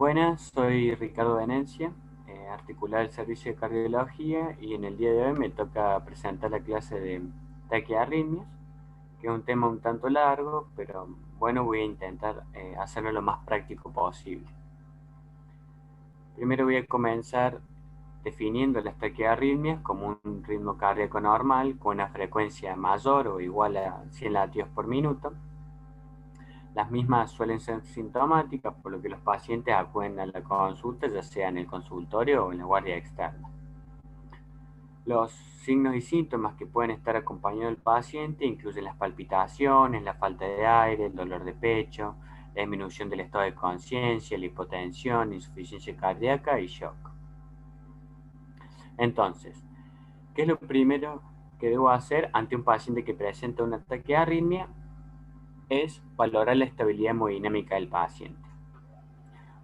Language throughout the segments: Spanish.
Buenas, soy Ricardo Venencia, articular el servicio de cardiología, y en el día de hoy me toca presentar la clase de taquiarritmias, que es un tema un tanto largo, pero bueno, voy a intentar hacerlo lo más práctico posible. Primero voy a comenzar definiendo las taquiarritmias como un ritmo cardíaco normal con una frecuencia mayor o igual a 100 latidos por minuto. Las mismas suelen ser sintomáticas, por lo que los pacientes acuden a la consulta, ya sea en el consultorio o en la guardia externa. Los signos y síntomas que pueden estar acompañando al paciente incluyen las palpitaciones, la falta de aire, el dolor de pecho, la disminución del estado de conciencia, la hipotensión, insuficiencia cardíaca y shock. Entonces, ¿qué es lo primero que debo hacer ante un paciente que presenta un ataque de arritmia? Es valorar la estabilidad hemodinámica del paciente.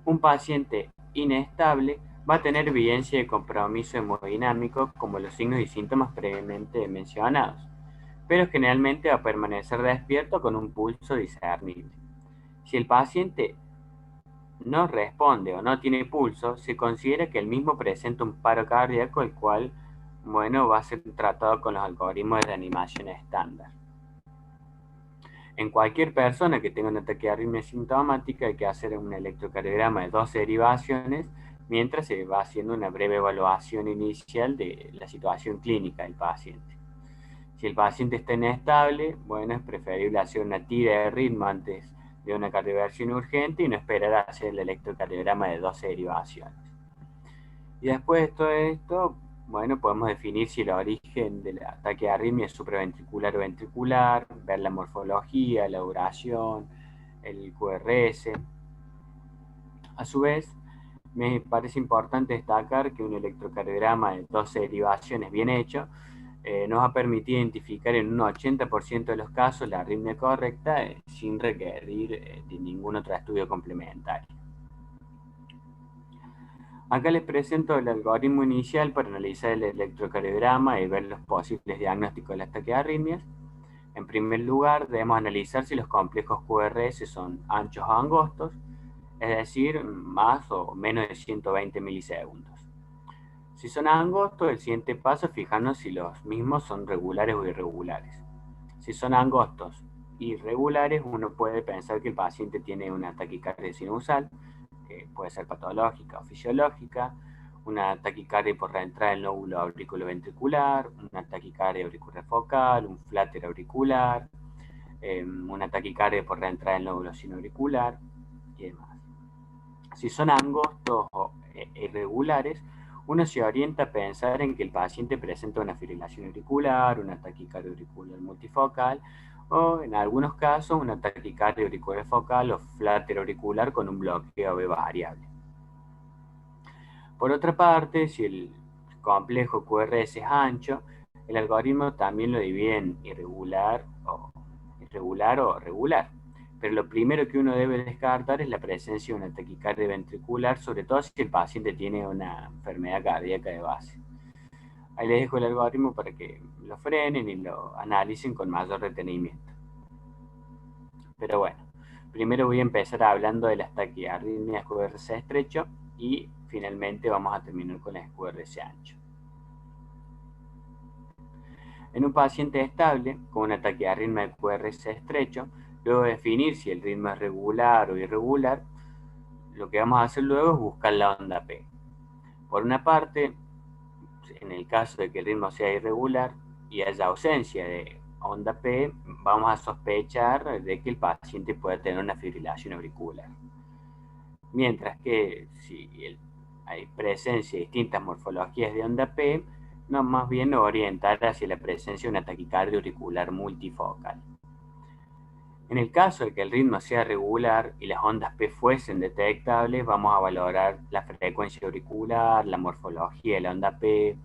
Un paciente inestable va a tener evidencia de compromiso hemodinámico como los signos y síntomas previamente mencionados, pero generalmente va a permanecer despierto con un pulso discernible. Si el paciente no responde o no tiene pulso, se considera que el mismo presenta un paro cardíaco, el cual, va a ser tratado con los algoritmos de reanimación estándar. En cualquier persona que tenga un ataque de arritmia sintomática hay que hacer un electrocardiograma de 12 derivaciones mientras se va haciendo una breve evaluación inicial de la situación clínica del paciente. Si el paciente está inestable, es preferible hacer una tira de ritmo antes de una cardioversión urgente y no esperar a hacer el electrocardiograma de 12 derivaciones. Y después de todo esto, podemos definir si el origen del ataque de arritmia es supraventricular o ventricular, ver la morfología, la duración, el QRS. A su vez, me parece importante destacar que un electrocardiograma de 12 derivaciones bien hecho nos ha permitido identificar en un 80% de los casos la arritmia correcta sin requerir de ningún otro estudio complementario. Acá les presento el algoritmo inicial para analizar el electrocardiograma y ver los posibles diagnósticos del ataque de arritmias. En primer lugar, debemos analizar si los complejos QRS son anchos o angostos, es decir, más o menos de 120 milisegundos. Si son angostos, el siguiente paso es fijarnos si los mismos son regulares o irregulares. Si son angostos irregulares, uno puede pensar que el paciente tiene una taquicardia sinusal, que puede ser patológica o fisiológica, una taquicardia por reentrada del lóbulo auriculoventricular, una taquicardia auriculofocal, un flutter auricular, una taquicardia por reentrada del lóbulo sinoauricular y demás. Si son angostos o irregulares, uno se orienta a pensar en que el paciente presenta una fibrilación auricular, una taquicardia auricular multifocal, o en algunos casos una taquicardia auricular focal o flutter auricular con un bloqueo B variable. Por otra parte, si el complejo QRS es ancho, el algoritmo también lo divide en irregular o regular. Pero lo primero que uno debe descartar es la presencia de una taquicardia ventricular, sobre todo si el paciente tiene una enfermedad cardíaca de base. Ahí les dejo el algoritmo para que lo frenen y lo analicen con mayor detenimiento. Pero bueno, primero voy a empezar hablando de las taquiarritmias QRS estrecho y finalmente vamos a terminar con las QRS ancho. En un paciente estable con una taquiarritmia de QRS estrecho, luego de definir si el ritmo es regular o irregular, lo que vamos a hacer luego es buscar la onda P. Por una parte, en el caso de que el ritmo sea irregular y haya ausencia de onda P, vamos a sospechar de que el paciente pueda tener una fibrilación auricular. Mientras que si hay presencia de distintas morfologías de onda P, no, más bien nos orientar hacia la presencia de una taquicardia auricular multifocal. En el caso de que el ritmo sea regular y las ondas P fuesen detectables, vamos a valorar la frecuencia auricular, la morfología de la onda P,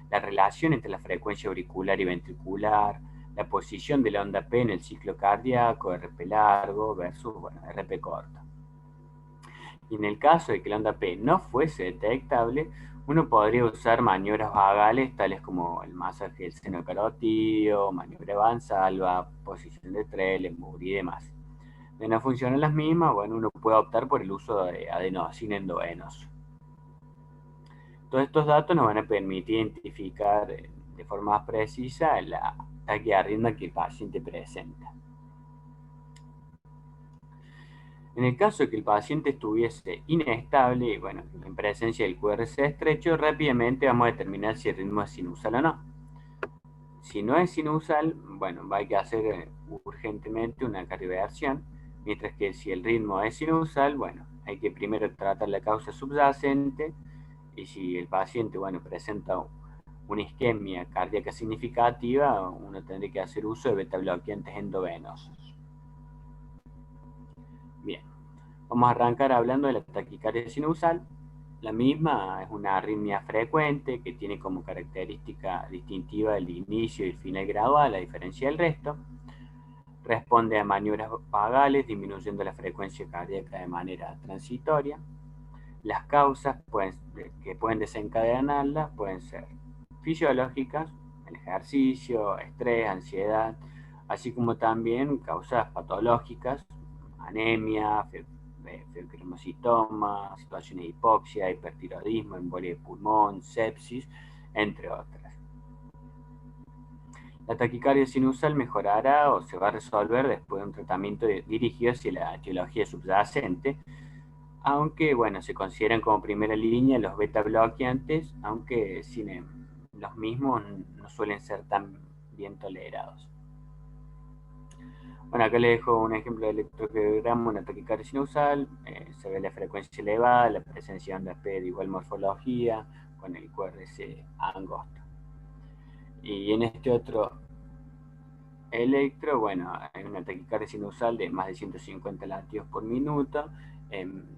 la relación entre la frecuencia auricular y ventricular, la posición de la onda P en el ciclo cardíaco, RP largo versus RP corto. Y en el caso de que la onda P no fuese detectable, uno podría usar maniobras vagales tales como el masaje del seno carotídeo, maniobra Valsalva, posición de Trelleborg y demás. De no funcionar las mismas, bueno, uno puede optar por el uso de adenosina endovenoso. Todos estos datos nos van a permitir identificar de forma más precisa la taquiarritmia que el paciente presenta. En el caso de que el paciente estuviese inestable y bueno, en presencia del QRS estrecho, rápidamente vamos a determinar si el ritmo es sinusal o no. Si no es sinusal, bueno, va a que hacer urgentemente una cardioversión, mientras que si el ritmo es sinusal, bueno, hay que primero tratar la causa subyacente y si el paciente, bueno, presenta una isquemia cardíaca significativa, uno tendría que hacer uso de beta bloqueantes endovenosos. Bien, vamos a arrancar hablando de la taquicardia sinusal. La misma es una arritmia frecuente que tiene como característica distintiva el inicio y el final gradual, a diferencia del resto. Responde a maniobras vagales, disminuyendo la frecuencia cardíaca de manera transitoria. Las causas que pueden desencadenarla pueden ser fisiológicas, el ejercicio, estrés, ansiedad, así como también causas patológicas, anemia, fibromuscitoma, situaciones de hipoxia, hipertiroidismo, embolia de pulmón, sepsis, entre otras. La taquicardia sinusal mejorará o se va a resolver después de un tratamiento dirigido hacia la etiología subyacente, aunque bueno, se consideran como primera línea los beta bloqueantes, aunque los mismos no suelen ser tan bien tolerados. Bueno, acá les dejo un ejemplo de electrocardiograma, una taquicardia sinusal, se ve la frecuencia elevada, la presencia de ondas P de igual morfología, con el QRS angosto. Y en este otro electro, bueno, hay una taquicardia sinusal de más de 150 latidos por minuto.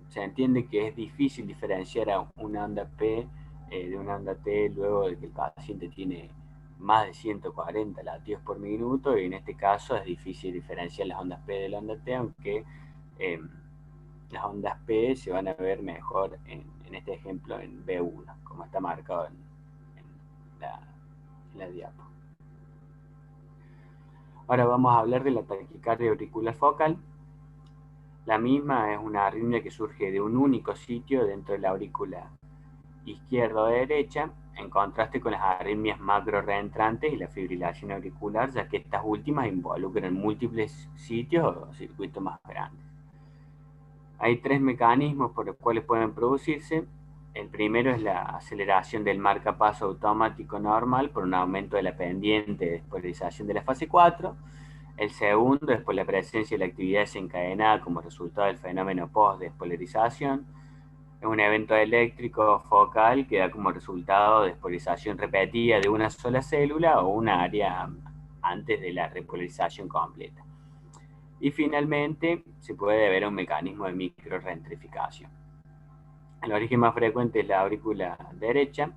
Se entiende que es difícil diferenciar a una onda P de una onda T luego de que el paciente tiene más de 140 latidos por minuto, y en este caso es difícil diferenciar las ondas P de la onda T, aunque las ondas P se van a ver mejor en este ejemplo en B1, como está marcado en la diapo. Ahora vamos a hablar de la taquicardia auricular focal. La misma es una arritmia que surge de un único sitio dentro de la aurícula izquierda o derecha, en contraste con las arritmias macro reentrantes y la fibrilación auricular, ya que estas últimas involucran múltiples sitios o circuitos más grandes. Hay tres mecanismos por los cuales pueden producirse. El primero es la aceleración del marcapaso automático normal por un aumento de la pendiente de despolarización de la fase 4. El segundo es por la presencia de la actividad desencadenada como resultado del fenómeno post-despolarización. Es un evento eléctrico focal que da como resultado despolarización repetida de una sola célula o una área antes de la repolarización completa. Y finalmente se puede ver un mecanismo de microreentrificación. El origen más frecuente es la aurícula derecha,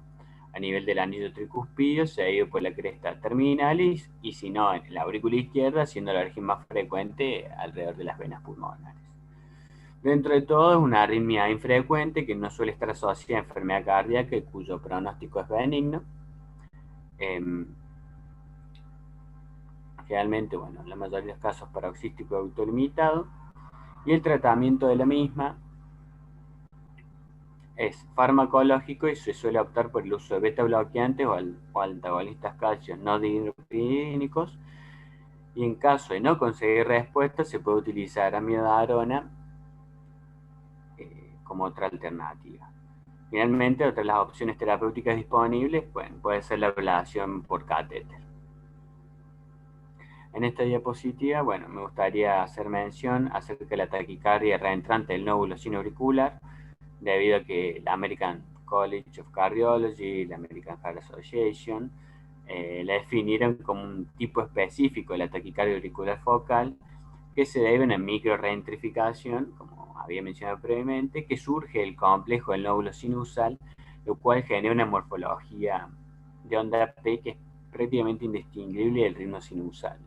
a nivel del anillo tricuspidio, seguido por la cresta terminalis, y si no, en la aurícula izquierda, siendo el origen más frecuente alrededor de las venas pulmonares. Dentro de todo, es una arritmia infrecuente que no suele estar asociada a enfermedad cardíaca y cuyo pronóstico es benigno. Realmente, bueno, en la mayoría de los casos paroxístico autolimitado, y el tratamiento de la misma es farmacológico y se suele optar por el uso de beta bloqueantes o antagonistas calcio no dihidropyridínicos, y en caso de no conseguir respuesta se puede utilizar amiodarona como otra alternativa. Finalmente, otra de las opciones terapéuticas disponibles puede ser la ablación por catéter. En esta diapositiva, bueno, me gustaría hacer mención acerca de la taquicardia reentrante del nódulo sinoauricular, debido a que la American College of Cardiology y la American Heart Association la definieron como un tipo específico de la taquicardia auricular focal que se debe a una microreentrificación, como había mencionado previamente, que surge del complejo del nódulo sinusal, lo cual genera una morfología de onda P que es prácticamente indistinguible del ritmo sinusal.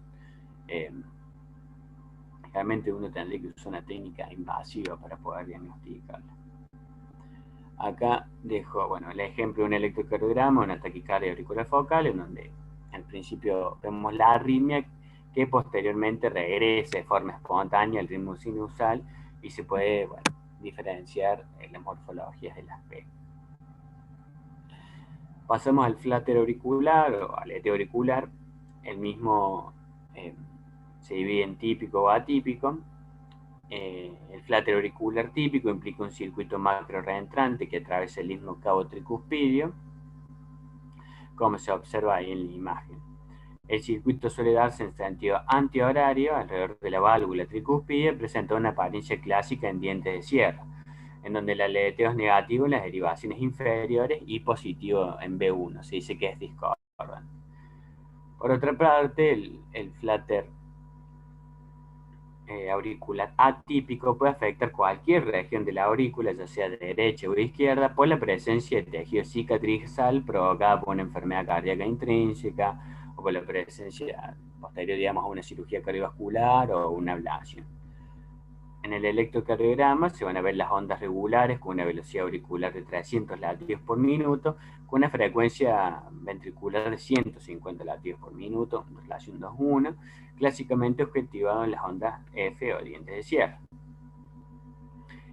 Realmente uno tendría que usar una técnica invasiva para poder diagnosticarla. Acá dejo, bueno, el ejemplo de un electrocardiograma, una taquicardia auricular focal, en donde al principio vemos la arritmia que posteriormente regrese de forma espontánea al ritmo sinusal y se puede, bueno, diferenciar en las morfologías de las P. Pasamos al flutter auricular o aleteo auricular. El mismo se divide en típico o atípico. El flutter auricular típico implica un circuito macro reentrante que atraviesa el istmo cabo tricuspidio, como se observa ahí en la imagen. El circuito suele darse en sentido antihorario alrededor de la válvula tricuspidia y presenta una apariencia clásica en dientes de sierra, en donde el aleteo es negativo en las derivaciones inferiores y positivo en B1. Se dice que es discordante. Por otra parte, el flutter auricular atípico puede afectar cualquier región de la aurícula, ya sea de derecha o de izquierda, por la presencia de tejido cicatrizal provocada por una enfermedad cardíaca intrínseca o por la presencia posterior, digamos, a una cirugía cardiovascular o una ablación. En el electrocardiograma se van a ver las ondas regulares con una velocidad auricular de 300 latidos por minuto, con una frecuencia ventricular de 150 latidos por minuto, relación 2:1, clásicamente objetivado en las ondas F o dientes de sierra.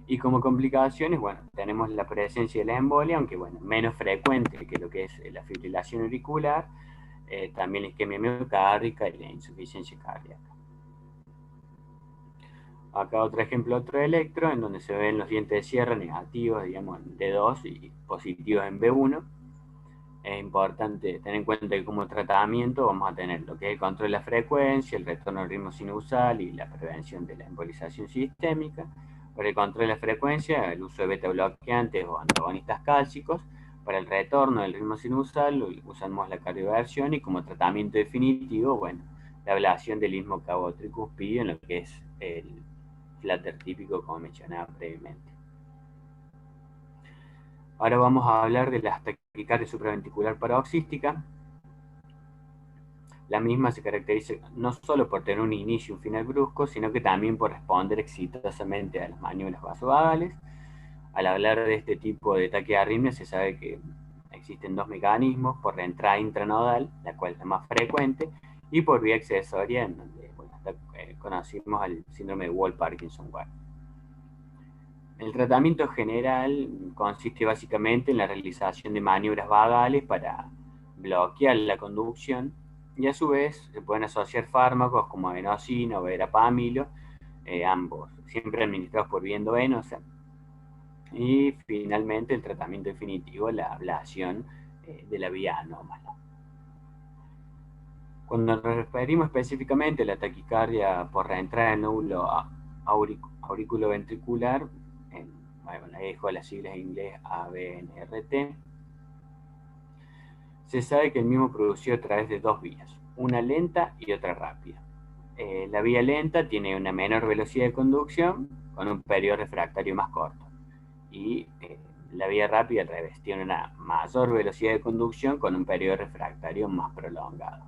Y como complicaciones, bueno, tenemos la presencia de la embolia, aunque bueno, menos frecuente que lo que es la fibrilación auricular, también la isquemia miocárdica y la insuficiencia cardíaca. Acá otro ejemplo, otro electro, en donde se ven los dientes de sierra negativos, digamos, en D2 y positivos en B1. Es importante tener en cuenta que como tratamiento vamos a tener lo que es el control de la frecuencia, el retorno al ritmo sinusal y la prevención de la embolización sistémica. Para el control de la frecuencia, el uso de beta bloqueantes o antagonistas cálcicos. Para el retorno del ritmo sinusal, usamos la cardioversión y como tratamiento definitivo, bueno, la ablación del istmo cabo tricuspidio en lo que es el flutter típico, como mencionaba previamente. Ahora vamos a hablar de la taquicardia supraventricular paroxística. La misma se caracteriza no solo por tener un inicio y un final brusco, sino que también por responder exitosamente a las maniobras vasovagales. Al hablar de este tipo de taquiarritmia se sabe que existen dos mecanismos: por la entrada intranodal, la cual es la más frecuente, y por vía accesoria, en donde conocimos al síndrome de Wolff-Parkinson-White. El tratamiento general consiste básicamente en la realización de maniobras vagales para bloquear la conducción, y a su vez se pueden asociar fármacos como adenosina o verapamilo, ambos siempre administrados por vía endovenosa. Y finalmente el tratamiento definitivo, la ablación de la vía anómala. Cuando nos referimos específicamente a la taquicardia por reentrada del nódulo auriculoventricular, bueno, ahí dejo las siglas en inglés AVNRT, se sabe que el mismo producido a través de dos vías, una lenta y otra rápida. La vía lenta tiene una menor velocidad de conducción con un periodo refractario más corto, y la vía rápida al revés, tiene una mayor velocidad de conducción con un periodo refractario más prolongado.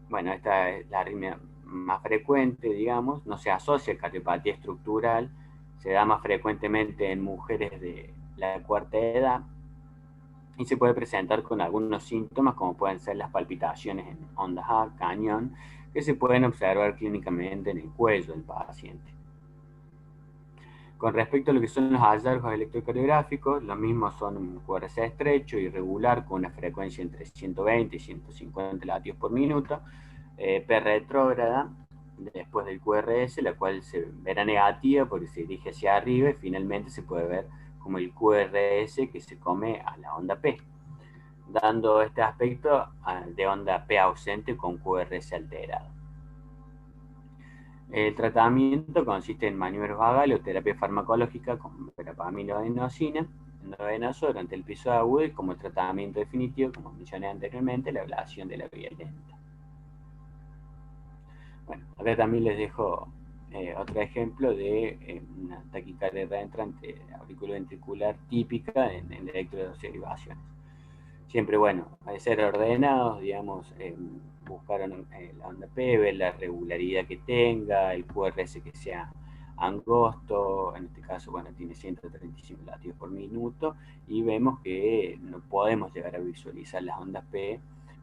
Bueno, esta es la arritmia más frecuente, digamos, no se asocia a cardiopatía estructural, se da más frecuentemente en mujeres de la cuarta edad y se puede presentar con algunos síntomas como pueden ser las palpitaciones en ondas A, cañón, que se pueden observar clínicamente en el cuello del paciente. Con respecto a lo que son los hallazgos electrocardiográficos, los mismos son un QRS estrecho, irregular, con una frecuencia entre 120 y 150 latidos por minuto, P retrógrada, después del QRS, la cual se verá negativa porque se dirige hacia arriba y finalmente se puede ver como el QRS que se come a la onda P, dando este aspecto de onda P ausente con QRS alterado. El tratamiento consiste en maniobras vagales o terapia farmacológica con verapamiloadenosina endovenoso durante el episodio agudo y como tratamiento definitivo, como mencioné anteriormente, la ablación de la vía lenta. Bueno, acá también les dejo otro ejemplo de una taquicardia reentrante auriculoventricular típica en electroderivaciones. Siempre, bueno, al ser ordenados, digamos, buscaron la onda P, ver la regularidad que tenga, el QRS que sea angosto, en este caso, bueno, tiene 135 latidos por minuto, y vemos que no podemos llegar a visualizar las ondas P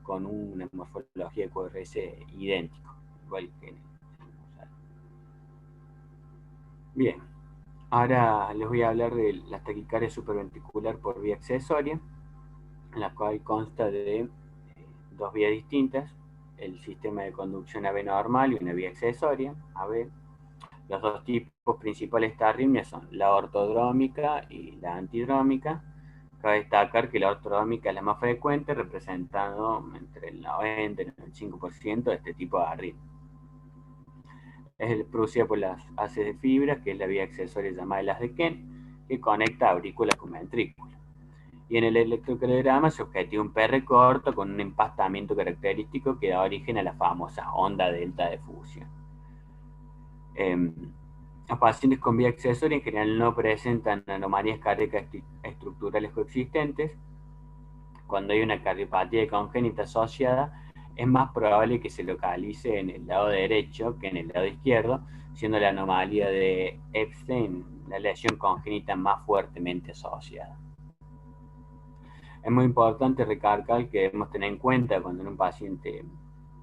con una morfología de QRS idéntico, igual que en el musal. Bien, ahora les voy a hablar de la taquicardia supraventricular por vía accesoria, la cual consta de dos vías distintas, el sistema de conducción AB normal y una vía accesoria, AB. Los dos tipos principales de esta arritmia son la ortodrómica y la antidrómica. Cabe destacar que la ortodrómica es la más frecuente, representando entre el 90 y el 95% de este tipo de arritmia. Es producida por las haces de fibra, que es la vía accesoria llamada el haz de Kent, que conecta aurícula con ventrícula. Y en el electrocardiograma se objetiva un PR corto con un empastamiento característico que da origen a la famosa onda delta de fusión. Los pacientes con vía accesoria en general no presentan anomalías cardíacas estructurales coexistentes. Cuando hay una cardiopatía congénita asociada, es más probable que se localice en el lado derecho que en el lado izquierdo, siendo la anomalía de Epstein la lesión congénita más fuertemente asociada. Es muy importante recalcar que debemos tener en cuenta cuando un paciente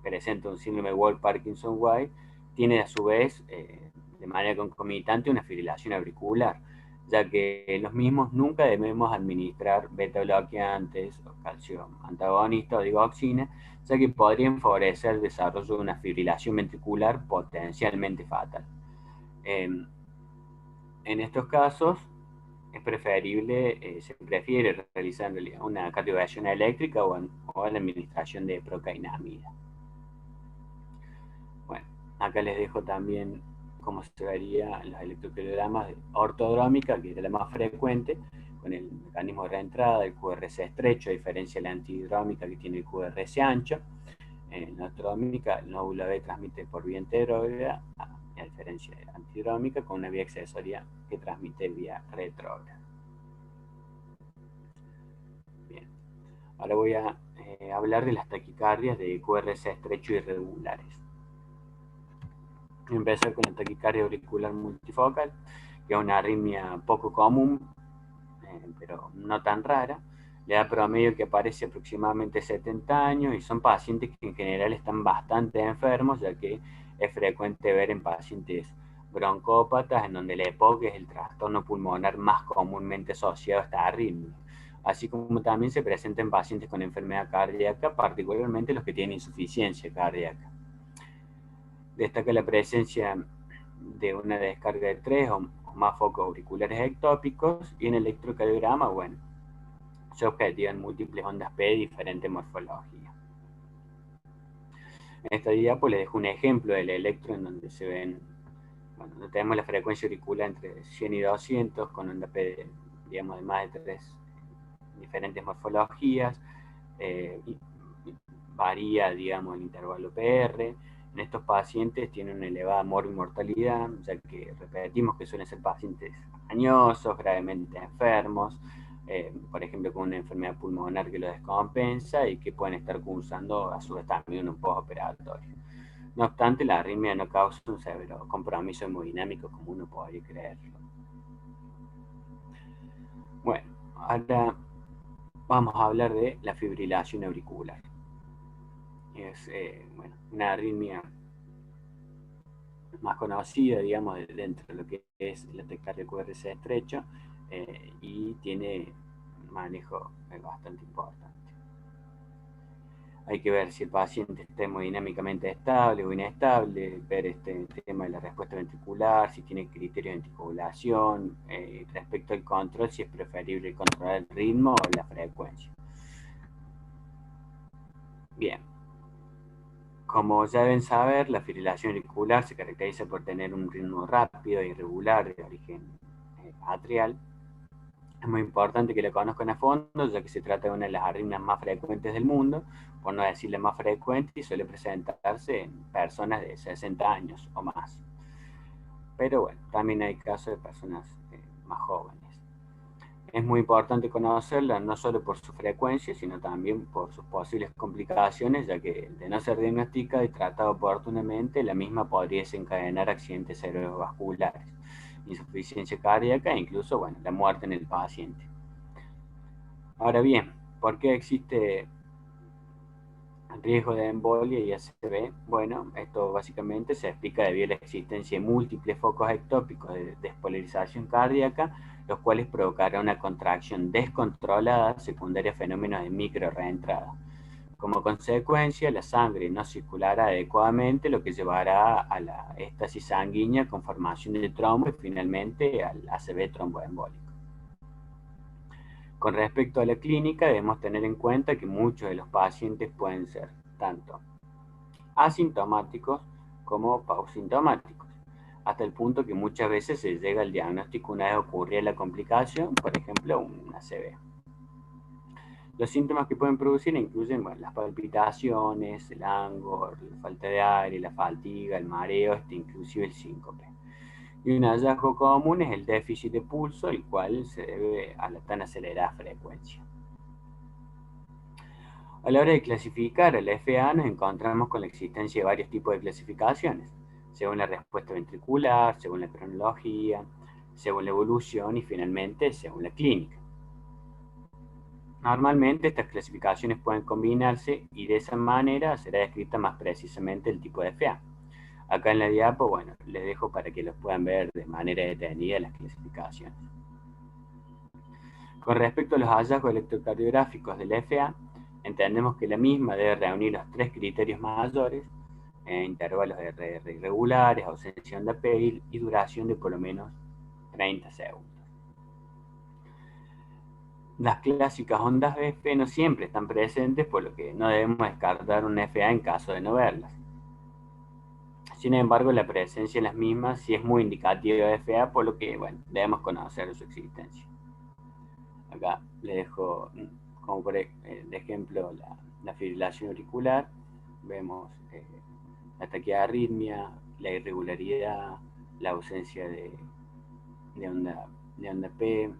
presenta un síndrome de Wolff-Parkinson-White, tiene a su vez de manera concomitante una fibrilación auricular, ya que los mismos nunca debemos administrar beta-bloqueantes o calcio antagonista o digoxina, ya que podrían favorecer el desarrollo de una fibrilación ventricular potencialmente fatal. En estos casos es preferible, se prefiere realizar en realidad una cardioversión eléctrica o la administración de procainamida. Bueno, acá les dejo también cómo se verían los electrocardiogramas de ortodrómica, que es la más frecuente, con el mecanismo de reentrada, el QRS estrecho, a diferencia de la antidrómica que tiene el QRS ancho. En la ortodrómica, el nódulo B transmite por vía anterógrada, a diferencia de la antidrómica, con una vía accesoria que transmite vía retrógrada. Bien, ahora voy a hablar de las taquicardias de QRS estrecho irregulares. Voy a empezar con la taquicardia auricular multifocal, que es una arritmia poco común, pero no tan rara. La edad promedio que aparece aproximadamente 70 años y son pacientes que en general están bastante enfermos, ya que es frecuente ver en pacientes broncópatas, en donde la EPOC es el trastorno pulmonar más comúnmente asociado a esta arritmia, así como también se presenta en pacientes con enfermedad cardíaca, particularmente los que tienen insuficiencia cardíaca. Destaca la presencia de una descarga de 3 o más focos auriculares ectópicos, y en el electrocardiograma, bueno, se objetivan múltiples ondas P de diferente morfología. En esta diapo les dejo un ejemplo del electro en donde se ven, bueno, tenemos la frecuencia auricular entre 100 y 200 con onda P de, digamos, de más de 3 diferentes morfologías, varía, digamos, el intervalo PR. En estos pacientes tienen una elevada mortalidad, ya que repetimos que suelen ser pacientes añosos, gravemente enfermos, por ejemplo con una enfermedad pulmonar que lo descompensa y que pueden estar cursando a su vez también un postoperatorio. No obstante, la arritmia no causa un severo compromiso hemodinámico como uno podría creerlo. Bueno, ahora vamos a hablar de la fibrilación auricular. Es bueno, una arritmia más conocida, digamos, dentro de lo que es la taquicardia QRS estrecho, y tiene un manejo bastante importante. Hay que ver si el paciente está hemodinámicamente estable o inestable, ver este tema de la respuesta ventricular, si tiene criterios de anticoagulación, respecto al control, si es preferible controlar el ritmo o la frecuencia. Bien. Como ya deben saber, la fibrilación auricular se caracteriza por tener un ritmo rápido e irregular de origen atrial. Es muy importante que la conozcan a fondo, ya que se trata de una de las arritmias más frecuentes del mundo, por no decir la más frecuente, y suele presentarse en personas de 60 años o más. Pero bueno, también hay casos de personas más jóvenes. Es muy importante conocerla no solo por su frecuencia, sino también por sus posibles complicaciones, ya que de no ser diagnosticada y tratada oportunamente, la misma podría desencadenar accidentes cerebrovasculares, insuficiencia cardíaca e incluso, bueno, la muerte en el paciente. Ahora bien, ¿por qué existe Riesgo de embolia y ACV. Bueno, esto básicamente se explica debido a la existencia de múltiples focos ectópicos de despolarización cardíaca, los cuales provocarán una contracción descontrolada secundaria a fenómenos de microreentrada. Como consecuencia, la sangre no circulará adecuadamente, lo que llevará a la éstasis sanguínea con formación de trombo y finalmente al ACV tromboembólico. Con respecto a la clínica, debemos tener en cuenta que muchos de los pacientes pueden ser tanto asintomáticos como pausintomáticos, hasta el punto que muchas veces se llega al diagnóstico una vez ocurrida la complicación, por ejemplo, una ACV. Los síntomas que pueden producir incluyen las palpitaciones, el angor, la falta de aire, la fatiga, el mareo, inclusive el síncope. Y un hallazgo común es el déficit de pulso, el cual se debe a la tan acelerada frecuencia. A la hora de clasificar el FA nos encontramos con la existencia de varios tipos de clasificaciones, según la respuesta ventricular, según la cronología, según la evolución y finalmente según la clínica. Normalmente estas clasificaciones pueden combinarse y de esa manera será descrita más precisamente el tipo de FA. Acá en la diapo, bueno, les dejo para que los puedan ver de manera detenida las clasificaciones. Con respecto a los hallazgos electrocardiográficos del FA, entendemos que la misma debe reunir los tres criterios mayores, intervalos de RR irregulares, ausencia de onda P y duración de por lo menos 30 segundos. Las clásicas ondas F no siempre están presentes, por lo que no debemos descartar un FA en caso de no verlas. Sin embargo, la presencia de las mismas sí es muy indicativa de FA, por lo que, bueno, debemos conocer su existencia. Acá le dejo como por ejemplo la fibrilación auricular, vemos la taquiarritmia, la irregularidad, la ausencia de onda P, en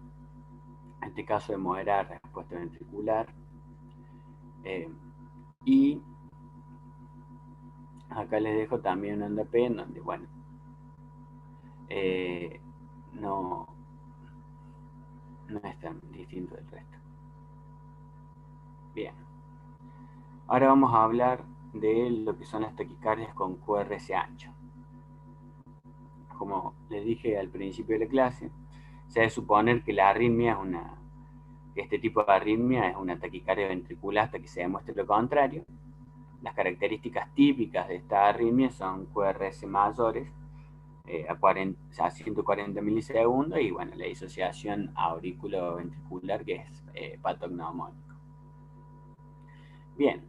este caso de moderada respuesta ventricular, y acá les dejo también una onda P en donde, bueno, no es tan distinto del resto. Bien, ahora vamos a hablar de lo que son las taquicardias con QRS ancho. Como les dije al principio de la clase, se debe suponer que la arritmia que este tipo de arritmia es una taquicardia ventricular hasta que se demuestre lo contrario. Las características típicas de esta arritmia son QRS mayores a 140 milisegundos y bueno, la disociación auriculoventricular que es patognomónico. Bien,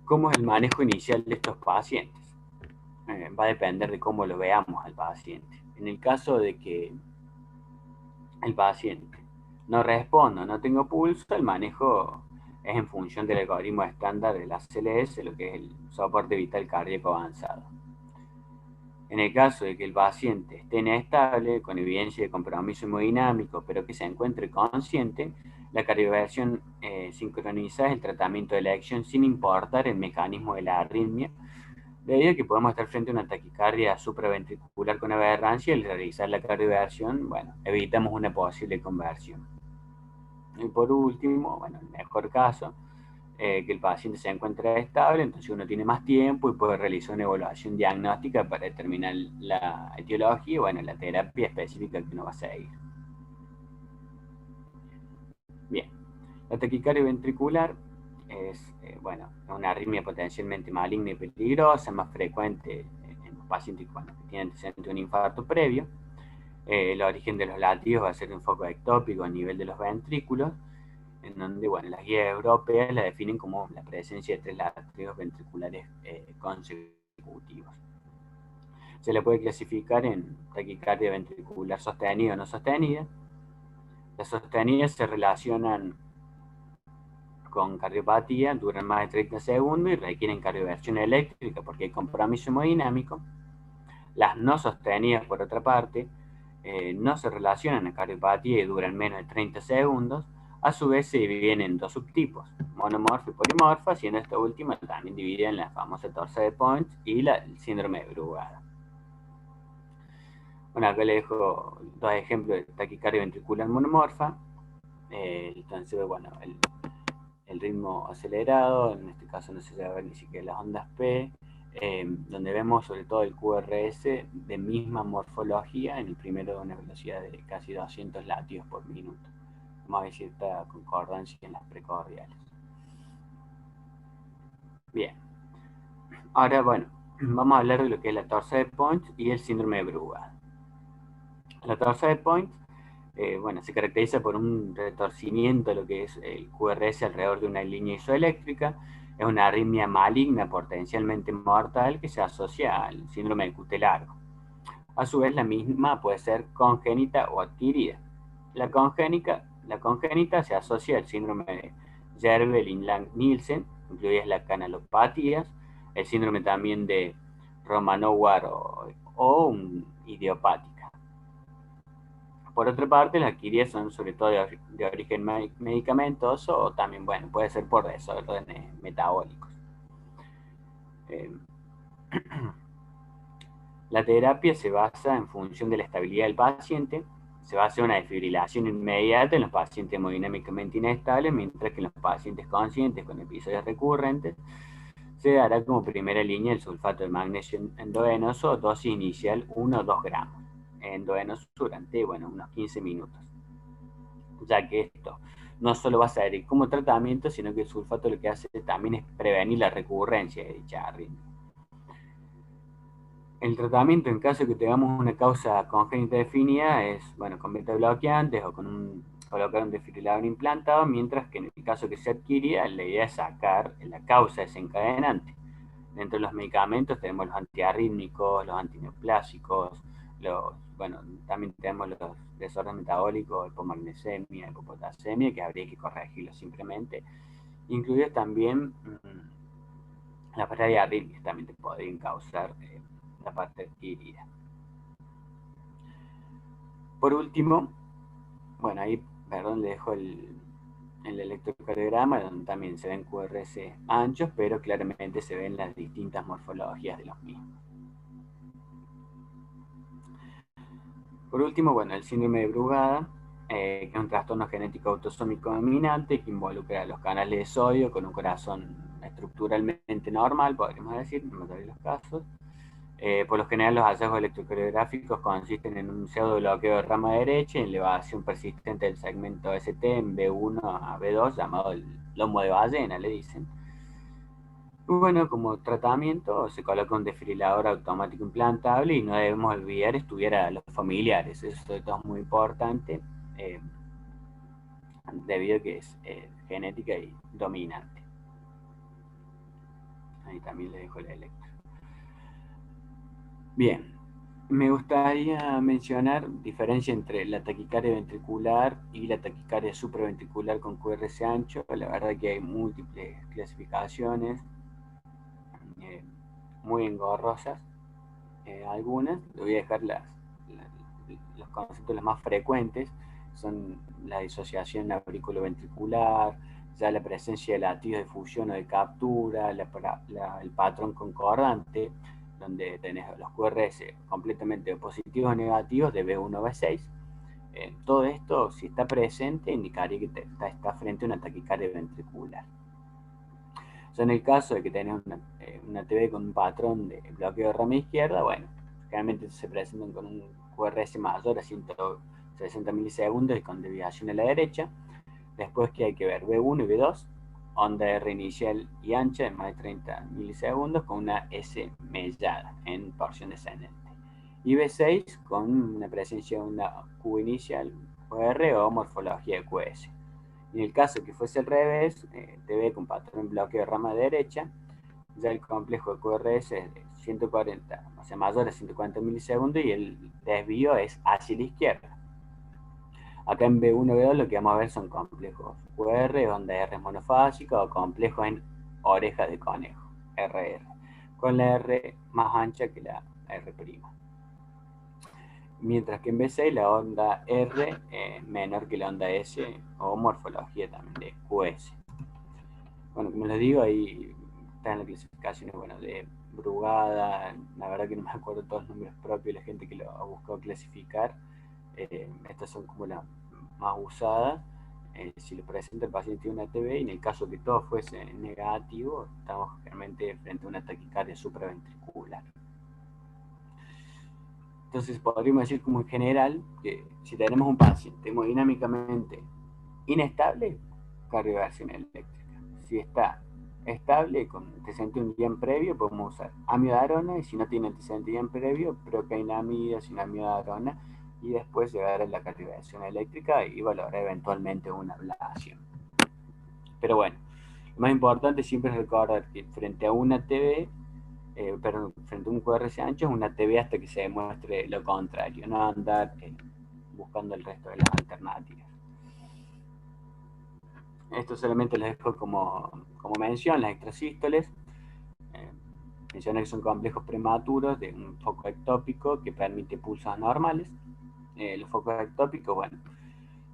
¿cómo es el manejo inicial de estos pacientes? Va a depender de cómo lo veamos al paciente. En el caso de que el paciente no responda, no tenga pulso, el manejo es en función del algoritmo estándar de la CLS, lo que es el soporte vital cardíaco avanzado. En el caso de que el paciente esté inestable, con evidencia de compromiso hemodinámico, pero que se encuentre consciente, la cardioversión sincronizada es el tratamiento de elección sin importar el mecanismo de la arritmia, debido a que podemos estar frente a una taquicardia supraventricular con aberrancia y al realizar la cardioversión, bueno, evitamos una posible conversión. Y por último, bueno, el mejor caso, que el paciente se encuentre estable, entonces uno tiene más tiempo y puede realizar una evaluación diagnóstica para determinar la etiología y bueno, la terapia específica que uno va a seguir. Bien, la taquicardia ventricular es una arritmia potencialmente maligna y peligrosa, más frecuente en los pacientes que tienen antecedentes de un infarto previo. El origen de los latidos va a ser un foco ectópico a nivel de los ventrículos, en donde las guías europeas la definen como la presencia de 3 latidos ventriculares consecutivos. Se le puede clasificar en taquicardia ventricular sostenida o no sostenida. Las sostenidas se relacionan con cardiopatía, duran más de 30 segundos y requieren cardioversión eléctrica porque hay compromiso hemodinámico. Las no sostenidas, por otra parte, no se relacionan a cardiopatía y duran menos de 30 segundos. A su vez se dividen en dos subtipos, monomorfa y polimorfa, siendo esta última también dividida en la famosa torsa de Point y el síndrome de Brugada. Bueno, acá le dejo dos ejemplos de taquicardia ventricular monomorfa. Entonces, bueno, el ritmo acelerado, en este caso no se llega a ver ni siquiera las ondas P, donde vemos sobre todo el QRS de misma morfología, en el primero de una velocidad de casi 200 latidos por minuto. Vamos a ver cierta concordancia en las precordiales. Bien, ahora bueno, vamos a hablar de lo que es la torsa de Point y el síndrome de Brugada. La torsa de Point, bueno, se caracteriza por un retorcimiento de lo que es el QRS alrededor de una línea isoeléctrica. Es una arritmia maligna potencialmente mortal que se asocia al síndrome de QT largo. A su vez, la misma puede ser congénita o adquirida. La congénita se asocia al síndrome de Jervell-Lang-Nielsen, incluidas las canalopatías, el síndrome también de Romanowar o idiopática. Por otra parte, las adquiridas son sobre todo de origen medicamentoso o también, bueno, puede ser por desórdenes metabólicos. La terapia se basa en función de la estabilidad del paciente. Se va a hacer una desfibrilación inmediata en los pacientes hemodinámicamente inestables, mientras que en los pacientes conscientes con episodios recurrentes se dará como primera línea el sulfato de magnesio endovenoso, dosis inicial 1 o 2 gramos endovenoso durante unos 15 minutos. Ya que esto no solo va a servir como tratamiento, sino que el sulfato lo que hace también es prevenir la recurrencia de dicha arritmia. El tratamiento en caso de que tengamos una causa congénita definida es, con beta bloqueantes o colocar un desfibrilador implantado, mientras que en el caso que se adquiría, la idea es sacar la causa desencadenante. Dentro de los medicamentos tenemos los antiarrítmicos, los antineoplásicos, también tenemos los desórdenes metabólicos, hipomagnesemia, hipopotasemia, que habría que corregirlos simplemente. Incluidos también las paradiarritmias, también te podrían causar la parte adquirida. Por último, ahí, le dejo el electrocardiograma, donde también se ven QRS anchos, pero claramente se ven las distintas morfologías de los mismos. Por último, el síndrome de Brugada, que es un trastorno genético autosómico dominante que involucra a los canales de sodio con un corazón estructuralmente normal, podríamos decir, en la mayoría de los casos. Por lo general, los hallazgos electrocardiográficos consisten en un pseudobloqueo de rama derecha y en elevación persistente del segmento ST en B1 a B2, llamado el lomo de ballena, le dicen. Como tratamiento se coloca un desfibrilador automático implantable y no debemos olvidar estudiar a los familiares. Eso sobre todo es muy importante, debido a que es genética y dominante. Ahí también le dejo la electro. Bien, me gustaría mencionar diferencia entre la taquicardia ventricular y la taquicardia supraventricular con QRS ancho. La verdad que hay múltiples clasificaciones, muy engorrosas, algunas. Le voy a dejar los conceptos los más frecuentes, son la disociación auriculoventricular, ya la presencia de latidos de fusión o de captura, el patrón concordante, donde tenés los QRS completamente positivos o negativos de B1 a B6. Todo esto, si está presente, indicaría que está frente a una taquicardia ventricular. En el caso de que tenés una TV con un patrón de bloqueo de rama izquierda, generalmente se presentan con un QRS mayor a 160 milisegundos y con desviación a la derecha. Después que hay que ver B1 y B2, onda R inicial y ancha de más de 30 milisegundos con una S mellada en porción descendente. Y B6 con una presencia de una Q inicial, QR o morfología de QS. En el caso que fuese al revés, TV con patrón bloqueo de rama derecha, ya el complejo de QRS es de 140, o sea, mayor a 140 milisegundos y el desvío es hacia la izquierda. Acá en B1 B2 lo que vamos a ver son complejos QR, onda R monofásica o complejos en oreja de conejo, RR, con la R más ancha que la R'. Mientras que en B6 la onda R menor que la onda S o morfología también de QS. Como les digo, ahí están las clasificaciones de Brugada. La verdad que no me acuerdo todos los números propios de la gente que lo ha buscado clasificar. Estas son como las más usadas. si lo presenta el paciente tiene una TB y en el caso que todo fuese negativo, estamos realmente frente a una taquicardia supraventricular. Entonces podríamos decir como en general que si tenemos un paciente hemodinámicamente inestable, cardioversión eléctrica. Si está estable con antecedente un día previo, podemos usar amiodarona, y si no tiene antecedente día previo, procainamida sin amiodarona, y después llegar a la cardioversión eléctrica y valorar eventualmente una ablación. Pero bueno, lo más importante siempre es recordar que frente a una TB, frente a un QRS ancho es una TB hasta que se demuestre lo contrario, no andar buscando el resto de las alternativas. Esto solamente les dejo como mención, las extrasístoles. Mencioné que son complejos prematuros de un foco ectópico que permite pulsos anormales. Los focos ectópicos, bueno,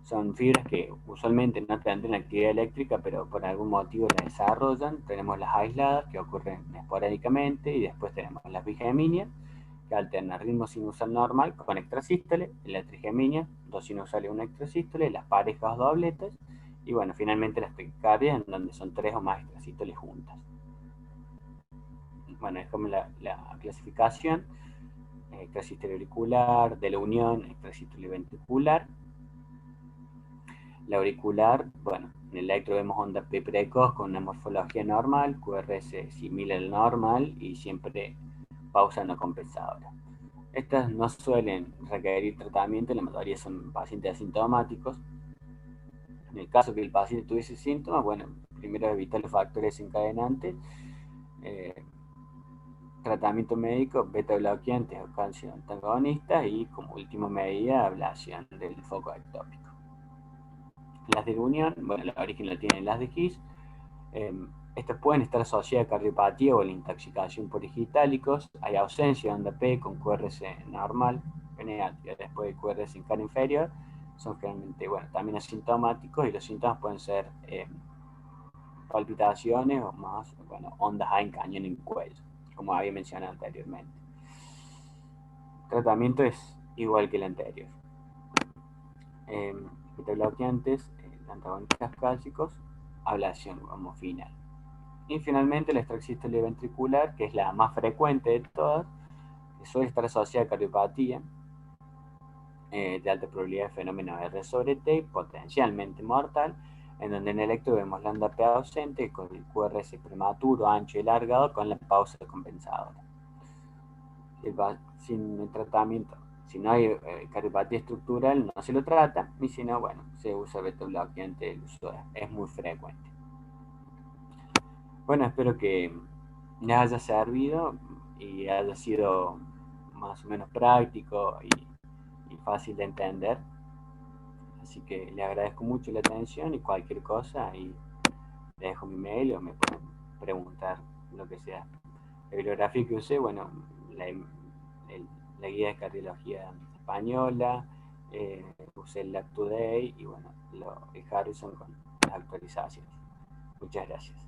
son fibras que usualmente no tendrán actividad eléctrica, pero por algún motivo la desarrollan. Tenemos las aisladas, que ocurren esporádicamente, y después tenemos las bigeminias, que alternan ritmo sinusal normal con extrasístole, la trigeminia, dos sinusales y una extrasístole, las parejas o dobletes, y bueno, finalmente las taquicardias, en donde son 3 o más extrasístoles juntas. Bueno, es como la clasificación: extrasístole auricular, de la unión, extrasístole ventricular. La auricular, bueno, en el electro vemos onda P precoz con una morfología normal, QRS similar al normal y siempre pausa no compensadora. Estas no suelen requerir tratamiento, la mayoría son pacientes asintomáticos. En el caso que el paciente tuviese síntomas, bueno, primero evitar los factores desencadenantes, tratamiento médico, beta bloqueantes o calcio antagonistas, y como última medida, ablación del foco ectópico. Las de unión, bueno, el origen lo tienen las de His. Estas pueden estar asociadas a cardiopatía o a la intoxicación por digitálicos. Hay ausencia de onda P con QRS normal, negativa, después de QRS en cara inferior. Son generalmente, bueno, también asintomáticos, y los síntomas pueden ser palpitaciones o más, bueno, ondas A en cañón en cuello, como había mencionado anteriormente. El tratamiento es igual que el anterior. Beta-bloqueantes, antagonistas cálcicos, ablación como final. Y finalmente la extrasístole ventricular, que es la más frecuente de todas, que suele estar asociada a cardiopatía, de alta probabilidad de fenómeno R sobre T, potencialmente mortal, en donde en el electro vemos la onda P ausente con el QRS prematuro, ancho y alargado con la pausa compensadora. Sin el tratamiento, si no hay cardiopatía estructural, no se lo trata, y si no, bueno, se usa beta-bloqueante, el uso es muy frecuente. Bueno, espero que les haya servido y haya sido más o menos práctico y fácil de entender. Así que le agradezco mucho la atención, y cualquier cosa, ahí les dejo mi mail o me pueden preguntar lo que sea. La bibliografía que usé, bueno, la guía de cardiología española, usé el Lab Today y bueno, el Harrison con las actualizaciones. Muchas gracias.